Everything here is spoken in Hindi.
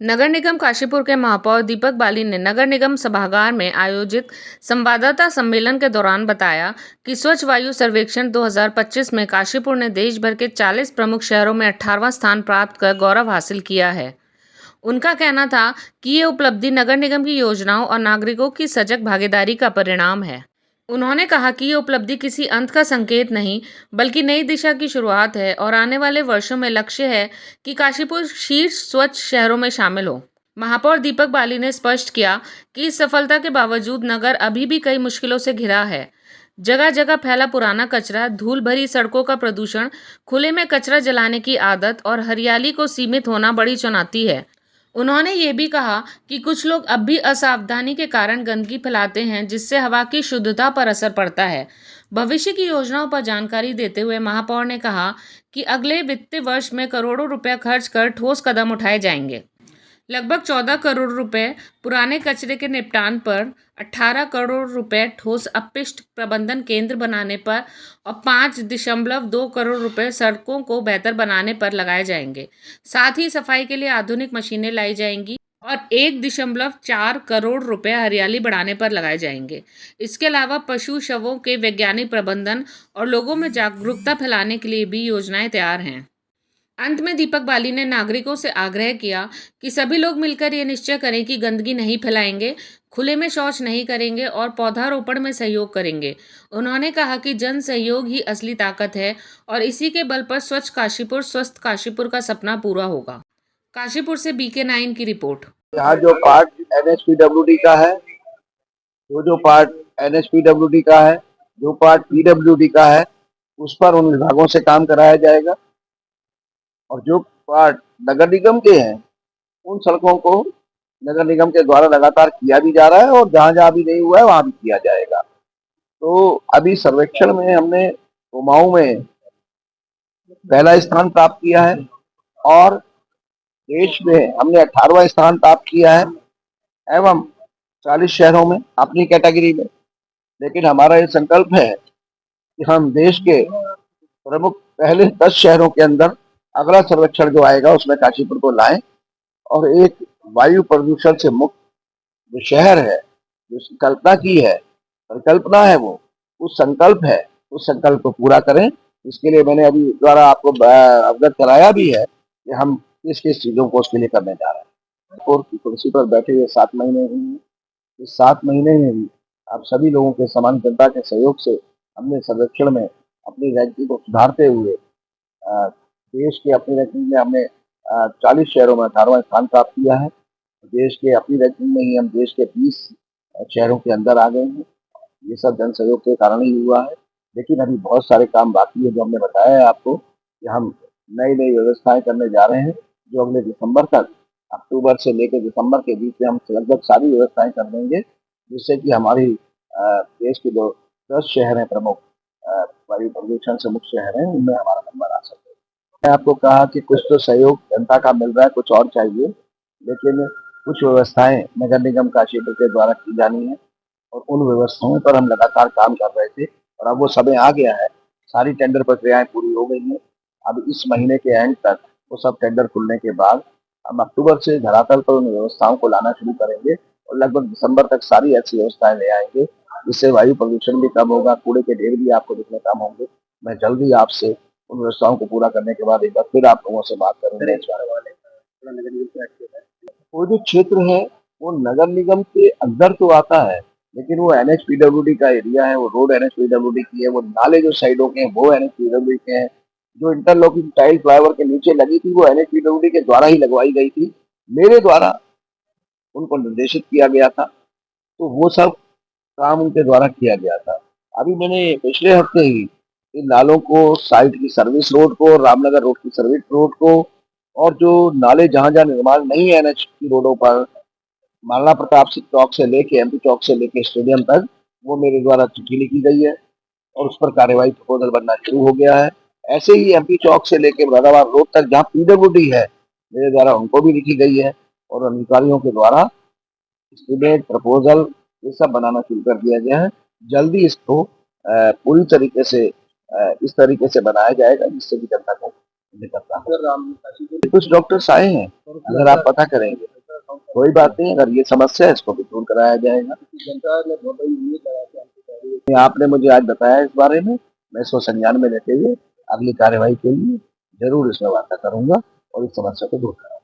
नगर निगम काशीपुर के महापौर दीपक बाली ने नगर निगम सभागार में आयोजित संवाददाता सम्मेलन के दौरान बताया कि स्वच्छ वायु सर्वेक्षण 2025 में काशीपुर ने देश भर के 40 प्रमुख शहरों में 18वां स्थान प्राप्त कर गौरव हासिल किया है। उनका कहना था कि ये उपलब्धि नगर निगम की योजनाओं और नागरिकों की सजग भागीदारी का परिणाम है। उन्होंने कहा कि ये उपलब्धि किसी अंत का संकेत नहीं, बल्कि नई दिशा की शुरुआत है और आने वाले वर्षों में लक्ष्य है कि काशीपुर शीर्ष स्वच्छ शहरों में शामिल हो। महापौर दीपक बाली ने स्पष्ट किया कि इस सफलता के बावजूद नगर अभी भी कई मुश्किलों से घिरा है। जगह जगह फैला पुराना कचरा, धूल भरी सड़कों का प्रदूषण, खुले में कचरा जलाने की आदत और हरियाली को सीमित होना बड़ी चुनौती है। उन्होंने ये भी कहा कि कुछ लोग अब भी असावधानी के कारण गंदगी फैलाते हैं, जिससे हवा की शुद्धता पर असर पड़ता है। भविष्य की योजनाओं पर जानकारी देते हुए महापौर ने कहा कि अगले वित्तीय वर्ष में करोड़ों रुपए खर्च कर ठोस कदम उठाए जाएंगे। लगभग 14 करोड़ रुपए पुराने कचरे के निपटान पर, 18 करोड़ रुपए ठोस अपशिष्ट प्रबंधन केंद्र बनाने पर और 5.2 करोड़ रुपए सड़कों को बेहतर बनाने पर लगाए जाएंगे। साथ ही सफाई के लिए आधुनिक मशीनें लाई जाएंगी और 1.4 करोड़ रुपए हरियाली बढ़ाने पर लगाए जाएंगे। इसके अलावा पशु शवों के वैज्ञानिक प्रबंधन और लोगों में जागरूकता फैलाने के लिए भी योजनाएं तैयार हैं। अंत में दीपक बाली ने नागरिकों से आग्रह किया कि सभी लोग मिलकर ये निश्चय करें कि गंदगी नहीं फैलाएंगे, खुले में शौच नहीं करेंगे और पौधारोपण में सहयोग करेंगे। उन्होंने कहा कि जन सहयोग ही असली ताकत है और इसी के बल पर स्वच्छ काशीपुर, स्वस्थ काशीपुर का सपना पूरा होगा। काशीपुर से BK9 की रिपोर्ट। यहाँ जो पार्ट NHPWD का है, जो पार्ट NHPWD का है, जो पार्ट PWD का है, उस पर उन विभागों से काम कराया जाएगा और जो पार्ट नगर निगम के हैं उन सड़कों को नगर निगम के द्वारा लगातार किया भी जा रहा है और जहाँ जहाँ भी नहीं हुआ है वहाँ भी किया जाएगा। तो अभी सर्वेक्षण में हमने कुमाऊं में पहला स्थान प्राप्त किया है और देश में हमने 18वां स्थान प्राप्त किया है एवं 40 शहरों में अपनी कैटेगरी में। लेकिन हमारा ये संकल्प है कि हम देश के प्रमुख पहले 10 शहरों के अंदर अगला सर्वेक्षण जो आएगा उसमें काशीपुर को लाएं और एक वायु प्रदूषण से मुक्त जो शहर है, जो कल्पना की है, परिकल्पना है, वो उस संकल्प है, उस संकल्प को पूरा करें। इसके लिए मैंने अभी द्वारा आपको अवगत कराया भी है कि हम किस किस चीजों को उसके लिए करने जा रहे हैं। और कुर्सी पर बैठे हुए 7 महीने हुए हैं। इस 7 महीने में भी आप सभी लोगों के समान जनता के सहयोग से हमने सर्वेक्षण में अपनी रैंकिंग को सुधारते हुए देश के अपनी रैंकिंग में हमने 40 शहरों में 18वां स्थान प्राप्त किया है। देश के अपनी रैंकिंग में ही हम देश के 20 शहरों के अंदर आ गए हैं। ये सब जन सहयोग के कारण ही हुआ है। लेकिन अभी बहुत सारे काम बाकी है जो हमने बताया है आपको कि हम नई नई व्यवस्थाएं करने जा रहे हैं जो अगले दिसंबर तक, अक्टूबर से लेकर दिसंबर के बीच में हम लगभग सारी व्यवस्थाएं कर देंगे जिससे कि हमारी देश के जो 10 शहर हैं प्रमुख वायु प्रदूषण से मुक्त शहर हैं उनमें हमारा नंबर आ सके। मैंने आपको कहा कि कुछ तो सहयोग जनता का मिल रहा है, कुछ और चाहिए, लेकिन कुछ व्यवस्थाएं नगर निगम काशीपुर के द्वारा की जानी है और उन व्यवस्थाओं पर हम लगातार काम कर रहे थे और अब वो समय आ गया है। सारी टेंडर प्रक्रियाएं पूरी हो गई हैं। अब इस महीने के एंड तक वो सब टेंडर खुलने के बाद हम अक्टूबर से धरातल पर उन व्यवस्थाओं को लाना शुरू करेंगे और लगभग दिसंबर तक सारी ऐसी व्यवस्थाएं ले आएंगे जिससे वायु प्रदूषण भी कम होगा, कूड़े के ढेर भी आपको दिखने कम होंगे। मैं जल्दी आपसे उन व्यवस्थाओं को पूरा करने के बाद एक बार फिर आप लोगों से बात करूंगा इस बारे में। वो जो क्षेत्र है वो नगर निगम के अंदर तो आता है लेकिन वो NHPWD का एरिया है, वो रोड NHPWD की है, वो नाले जो साइडों के हैं वो NHPWD के हैं। जो इंटरलॉकिंग टाइल फ्लाईओवर के नीचे लगी थी वो NHPWD के द्वारा ही लगवाई गई थी, मेरे द्वारा उनको निर्देशित किया गया था। तो वो सब काम उनके द्वारा किया गया था। अभी मैंने पिछले हफ्ते ही इन नालों को, साइड की सर्विस रोड को, रामनगर रोड की सर्विस रोड को और जो नाले जहाँ जहाँ निर्माण नहीं है NH की रोडों पर, मालना प्रताप सिंह चौक से लेके MP चौक से लेके स्टेडियम तक, वो मेरे द्वारा चिट्ठी लिखी गई है और उस पर कार्यवाही प्रपोजल बनना शुरू हो गया है। ऐसे ही MP चौक से लेके मुरादाबाद रोड तक जहाँ PWD है, मेरे द्वारा उनको भी लिखी गई है और अधिकारियों के द्वारा एस्टीमेट प्रपोजल ये सब बनाना शुरू कर दिया गया है। जल्दी इसको पूरी तरीके से इस तरीके से बनाया जाएगा जिससे कि जनता को निकलता है। कुछ डॉक्टर्स आए हैं, अगर आप पता करेंगे कोई बात नहीं, अगर ये समस्या है इसको भी दूर कराया जाएगा। आपने मुझे आज बताया इस बारे में, मैं इसको संज्ञान में लेते हुए अगली कार्यवाही के लिए जरूर इसमें वार्ता करूंगा और इस समस्या को दूर करूंगा।